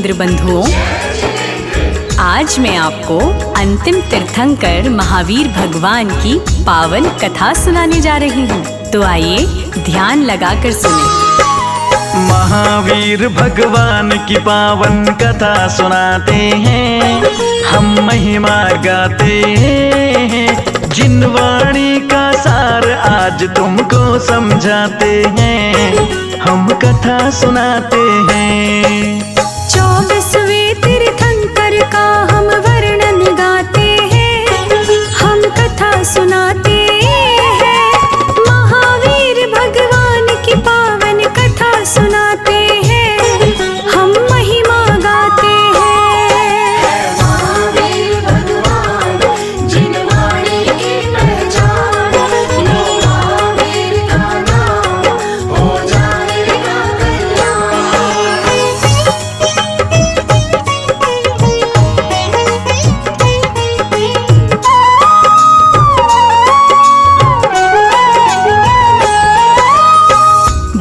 शैलेंद्र बंधुओं, आज मैं आपको अंतिम तीर्थंकर महावीर भगवान की पावन कथा सुनाने जा रही हूँ। तो आइए ध्यान लगाकर सुनें। महावीर भगवान की पावन कथा सुनाते हैं, हम महिमा गाते हैं। जिन वाणी का सार आज तुमको समझाते हैं, हम कथा सुनाते हैं। 24वें तीर्थंकर का हम वर्णन गाते हैं, हम कथा सुनाते हैं। महावीर भगवान की पावन कथा सुनाते हैं, हम महिमा गाते हैं। महावीर भगवान जिन वाणी की पहचान, महावीर का नाम हो जाएगा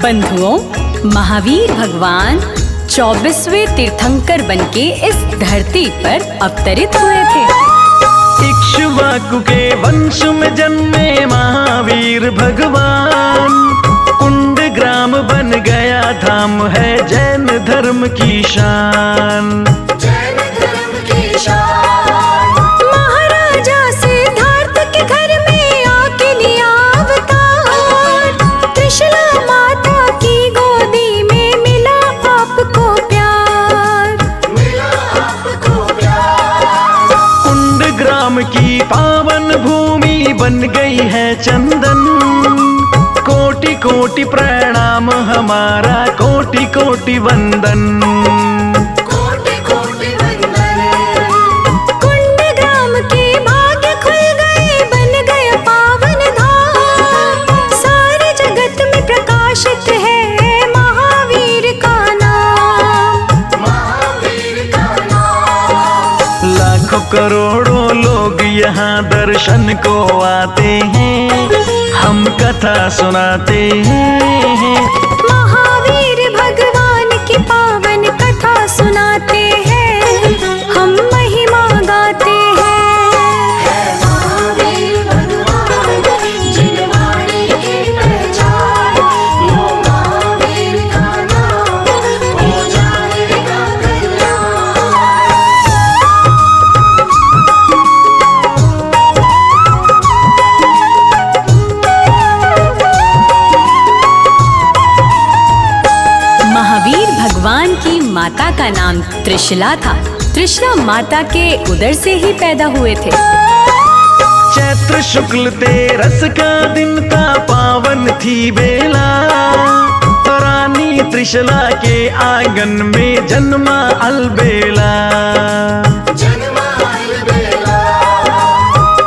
बंधुओं, महावीर भगवान 24वें तीर्थंकर बनके इस धरती पर अवतरित हुए थे। इक्ष्वाकु के वंश में जन्मे महावीर भगवान, कुंड ग्राम बन गया धाम है जैन धर्म की शान। जैन धर्म की शान। महाराजा सिद्धार्थ के घर में आके लिया अवतार, त्रिशला माता की गोदी में मिला आपको प्यार, मिला आपको प्यार। कुंड ग्राम की पावन भूमि बन गई है चंदन, कोटि कोटि प्रणाम हमारा, कोटि कोटि वंदन। कोटि कोटि वंदन। कुंड ग्राम के भाग्य खुल गए, बन गया पावन धाम। सारे जगत में प्रकाशित है महावीर का नाम, महावीर का नाम। लाखों करोड़ों लोग यहाँ दर्शन को आते हैं, हम कथा सुनाते हैं। महावीर भगवान की पावन कथा सुनाते हैं, हम महिमा गाते हैं। महावीर भगवान जिन वाणी की पहचान, महावीर का नाम हो जाएगा महावीर भगवान की माता का नाम त्रिशला था। त्रिशला माता के उदर से ही पैदा हुए थे। चैत्र शुक्ल तेरस का दिन था, पावन थी बेला। रानी त्रिशला के आंगन में जन्मा अलबेला। जन्मा अलबेला।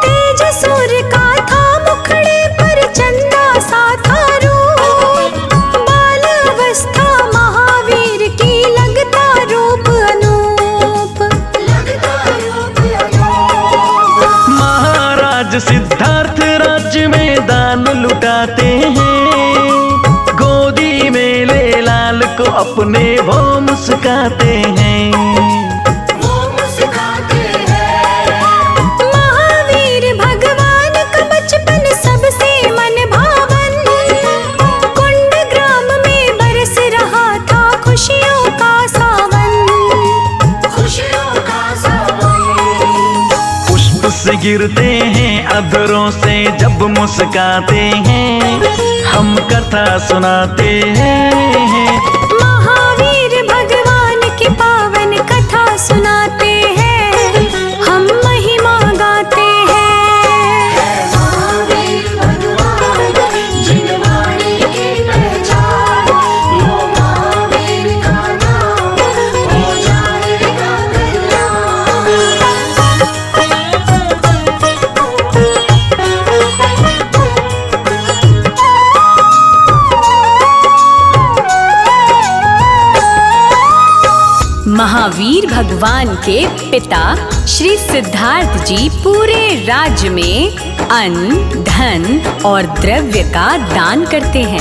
तेज सूर्य का था मुखड़े पर, चंदा सा था रूप। बाल अवस्था महावीर की, लगता रूप अनूप, लगता रूप अनूप। महाराज सिद्धार्थ राज्य में दान लुटाते हैं, गोदी में ले लाल को अपने वो मुस्काते हैं। वो मुस्काते हैं। महावीर भगवान का बचपन सबसे मन भावन, कुंड ग्राम में बरस रहा था खुशियों का सावन, खुशियों का सावन। पुष्प से गिरते हैं अधरों से जब मुस्काते हैं, हम कथा सुनाते हैं। महावीर भगवान की पावन कथा सुनाते हैं, हम महिमा गाते हैं। महावीर भगवान जिन वाणी की पहचान, महावीर का नाम हो जाएगा महावीर भगवान के पिता श्री सिद्धार्थ जी पूरे राज्य में अन्न, धन और द्रव्य का दान करते हैं।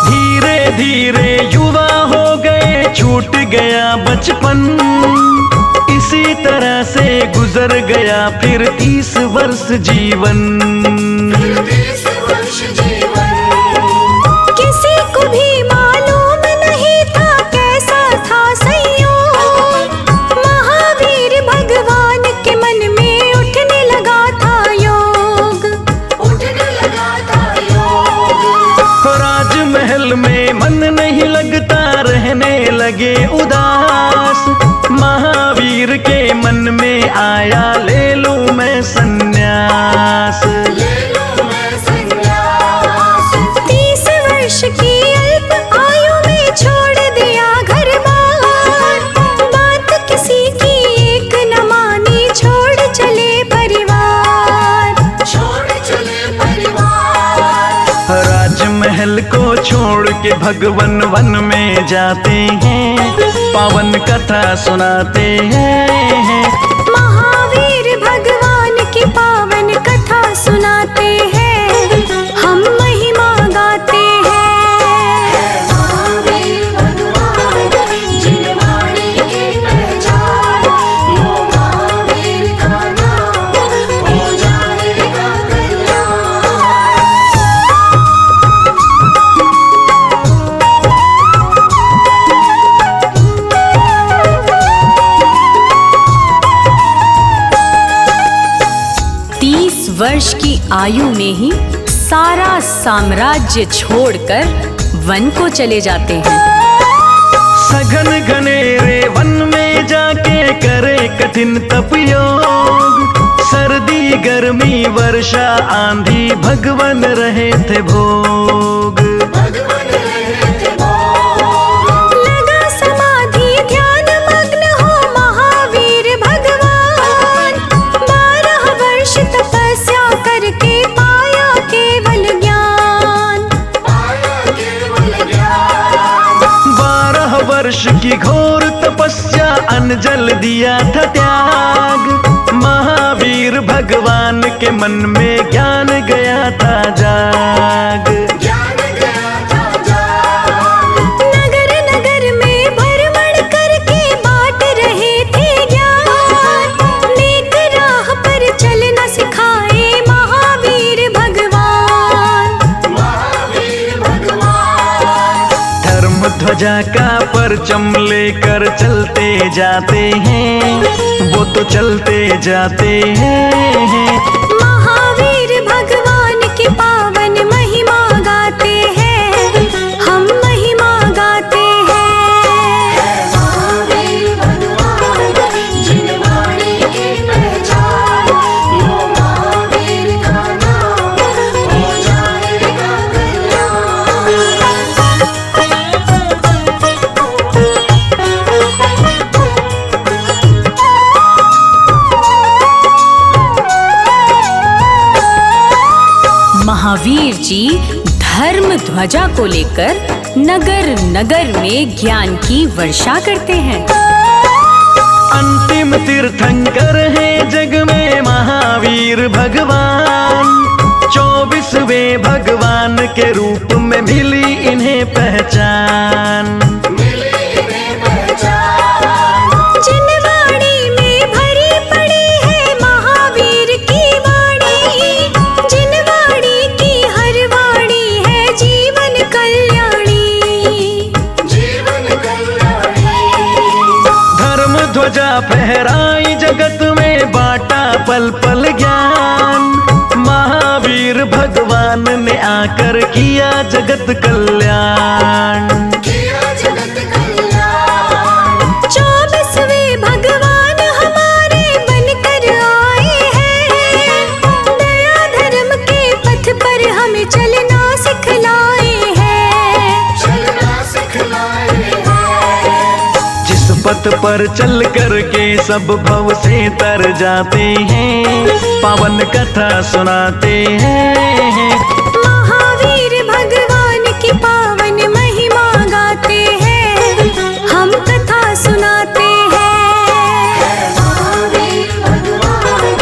धीरे धीरे युवा हो गए छूट गया बचपन। इसी तरह से गुजर गया फिर 30 वर्ष जीवन। किसी को भी मालूम नहीं था कैसा था संयोग। महावीर भगवान के मन में उठने लगा था योग। राजमहल में मन नहीं लगता, रहने लगे उदास। महावीर के मन में आया ले लूं मैं संन्यास। 30 वर्ष की अल्प आयु में छोड़ दिया घर बार। बात किसी की एक न मानी, छोड़ चले परिवार। राजमहल को छोड़ के भगवन वन में जाते हैं, पावन कथा सुनाते हैं। महावीर भगवान की पावन कथा सुनाते हैं, हम महिमा गाते हैं। महावीर भगवान जिन वाणी की पहचान, वो महावीर का नाम हो जाएगा कल्याण। वर्ष की आयु में ही सारा साम्राज्य छोड़कर वन को चले जाते हैं। सघन घनेरे वन में जाके करे कठिन तप योग। सर्दी गर्मी वर्षा आंधी भगवन रहे थे भोग। लगा समाधि ध्यान मग्न हो महावीर भगवान। 12 वर्ष तपस्या करके पाया केवल ज्ञान। 12 वर्ष की घोर तपस्या अनजल दिया था त्याग। महावीर भगवान के मन में ज्ञान गया था जाग। नगर नगर में भ्रमण करके बांट रहे थे ज्ञान। नेक राह पर चलना सिखाए महावीर भगवान। धर्म ध्वजा का परचम लेकर चलते जाते हैं, वो तो चलते जाते हैं। महावीर भगवान की पावन महिमा गाते हैं, हम महिमा गाते हैं। महावीर भगवान जिन वाणी की पहचान, वो महावीर का नाम हो जाएगा कल्याण। महावीर जी धर्म ध्वजा को लेकर नगर नगर में ज्ञान की वर्षा करते हैं। अंतिम तीर्थंकर है जग में महावीर भगवान। 24वें भगवान के रूप में मिली इन्हें पहचान। जिन वाणी में भरी पड़ी है महावीर की वाणी, जिन वाणी की हर वाणी है जीवन कल्याणी। धर्म ध्वजा फहराई जगत में, बांटा पल पल ज्ञान। महावीर भगवान ने आकर किया जगत कल्याण। 24वें भगवान हमारे बनकर आए हैं। दया धर्म के पथ पर हमें चलना सिखलाए हैं। जिस पथ पर चल कर के सब भव से तर जाते हैं, पावन कथा सुनाते हैं। महावीर भगवान की पावन महिमा गाते हैं, हम कथा सुनाते हैं। महावीर भगवान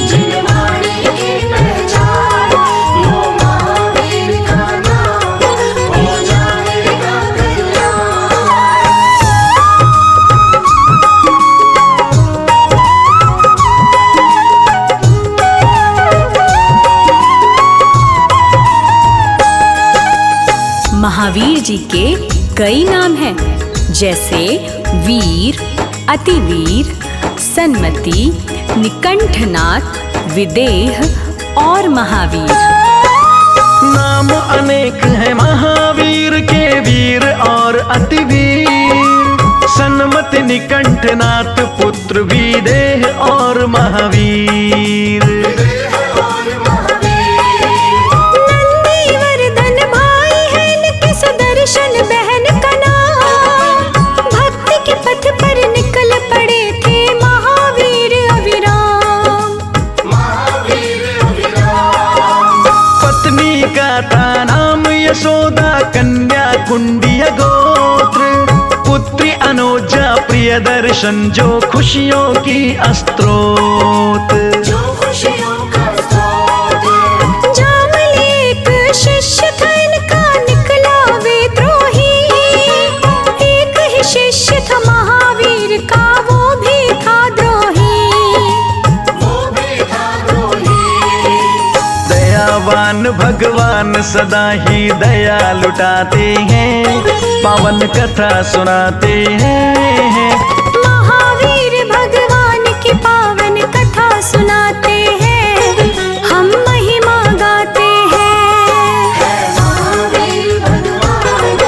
जिन वाणी की पहचान, वो महावीर का नाम हो जाएगा कल्याण। महावीर जी के कई नाम हैं, जैसे वीर, अतिवीर, सन्मति, निकंठनाथ, विदेह और महावीर। नाम अनेक हैं महावीर के, वीर और अतिवीर, सन्मति, निकंठनाथ, पुत्र विदेह और महावीर। नंदीवर्धन भाई है इनके, सुदर्शन बहन का नाम, भक्ति के पथ पर निकल पड़े थे महावीर अविराम। पत्नी का था नाम यशोदा, कन्या कुंडिया गोत्र, पुत्री अनोजा प्रियदर्शन, जो खुशियों की अस्त्रोत। जामली एक शिष्य था इनका, निकला विद्रोही, एक ही शिष्य था महावीर का, वो भी था द्रोही। दयावान भगवान सदा ही दया लुटाते हैं, पावन कथा सुनाते हैं। महावीर भगवान की पावन कथा सुनाते हैं, हम महिमा गाते हैं। महावीर भगवान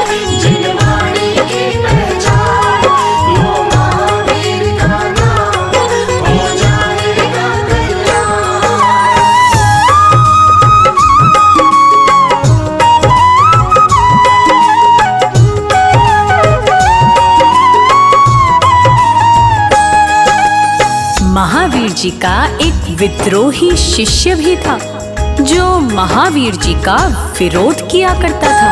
जिन वाणी की पहचान, वो महावीर का नाम हो जाएगा कल्याण। महावीर जी का एक विद्रोही शिष्य भी था, जो महावीर जी का विरोध किया करता था।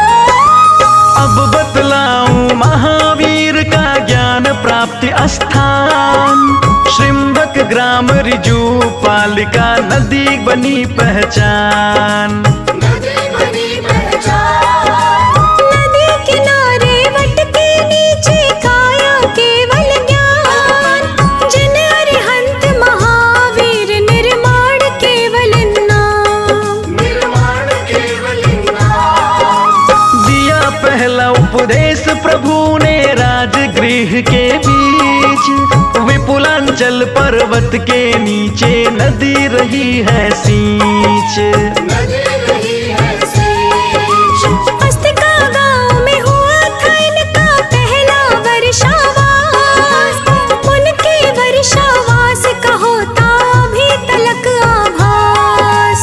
अब बतलाऊं महावीर का ज्ञान प्राप्ति स्थान, श्रिम्भक ग्राम रिजू पालिका, नदी बनी पहचान। नदी किनारे वट के नीचे काया केवल ज्ञान, जिन अरिहंत महावीर निर्माण केवल नाम। दिया पहला उपदेश प्रभु ने राजगृह के बीच, विपुलांचल पर्वत के नीचे नदी रही है सींच। अस्तिका गांव में हुआ था इनका पहला वर्षावास, उनके वर्षावास का होता अभी तलक आभास।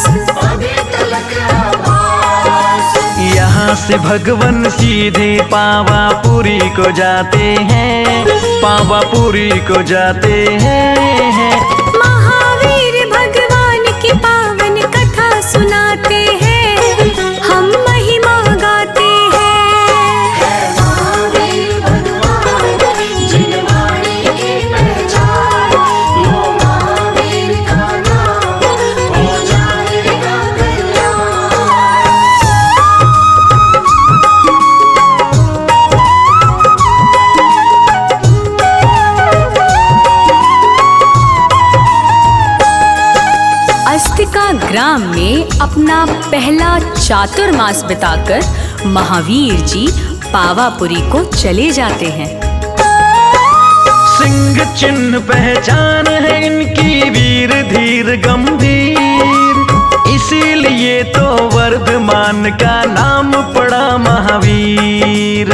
यहाँ से भगवन सीधे पावापुरी को जाते हैं, पावापुरी को जाते हैं। महावीर भगवान की पावन कथा सुनाते हैं, हम महिमा गाते हैं। महावीर भगवान जिन वाणी की पहचान, वो महावीर का नाम हो जाएगा कल्याण। अस्तिका ग्राम में अपना पहला चातुर्मास बिताकर महावीर जी पावापुरी को चले जाते हैं। सिंह चिन्ह पहचान है इनकी, वीर धीर गंभीर, इसीलिए तो वर्धमान का नाम पड़ा महावीर।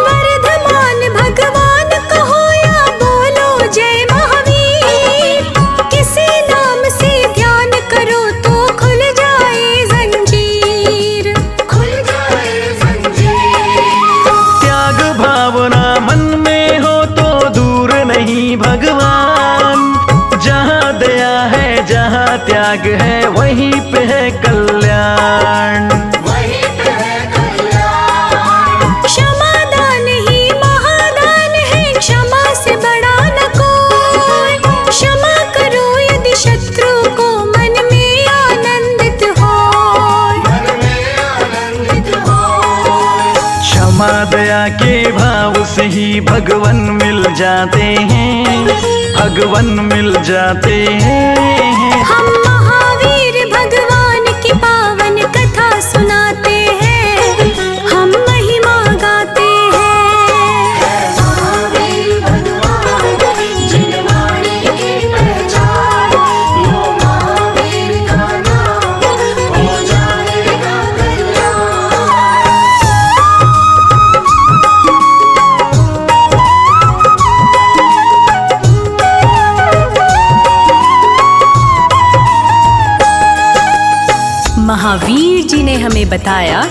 वर्धमान भगवान कहो या बोलो जय महावीर, किसी नाम से ध्यान करो तो खुल जाए जंजीर। त्याग भावना मन में हो तो दूर नहीं भगवान, जहाँ दया है जहाँ त्याग है वहीं पे है कल्याण। क्षमादान ही महादान है, क्षमा से बड़ा न कोई, क्षमा करो यदि शत्रु को मन में आनंदित हो। क्षमा दया के भाव से ही भगवन मिल जाते हैं, भगवन मिल जाते हैं। हम महावीर भगवान की पावन कथा महावीर जी ने हमें बताया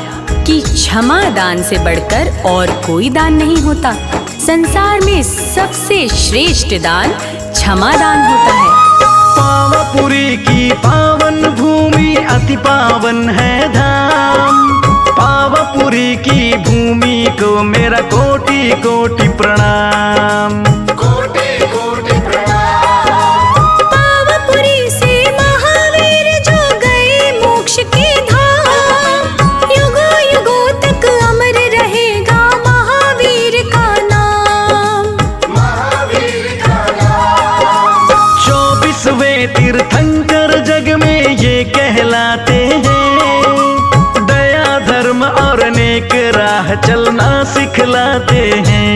कि क्षमा दान से बढ़कर और कोई दान नहीं होता। संसार में सबसे श्रेष्ठ दान क्षमा दान होता है। पावापुरी की पावन भूमि अति पावन है धाम। पावापुरी की भूमि को मेरा कोटि कोटि प्रणाम। पावापुरी से महावीर जो गए मोक्ष के धाम, युगों युगों तक अमर रहेगा महावीर का नाम। 24वें तीर्थंकर जग में ये कहलाते हैं, दया धर्म और नेक राह चलना सिखलाते हैं।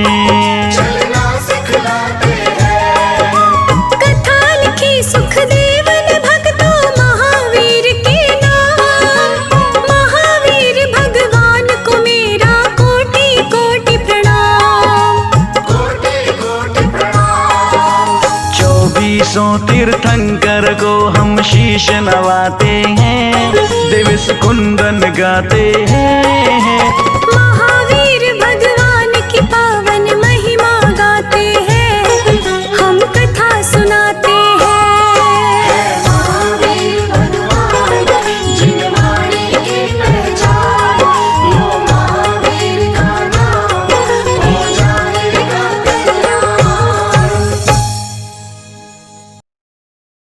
कथा लिखी सुखदेव ने भक्तों महावीर के नाम। महावीर भगवान को मेरा कोटि कोटि प्रणाम। 2400 तीर्थंकर को हम शीश नवाते हैं, दिवस कुंदन गाते हैं।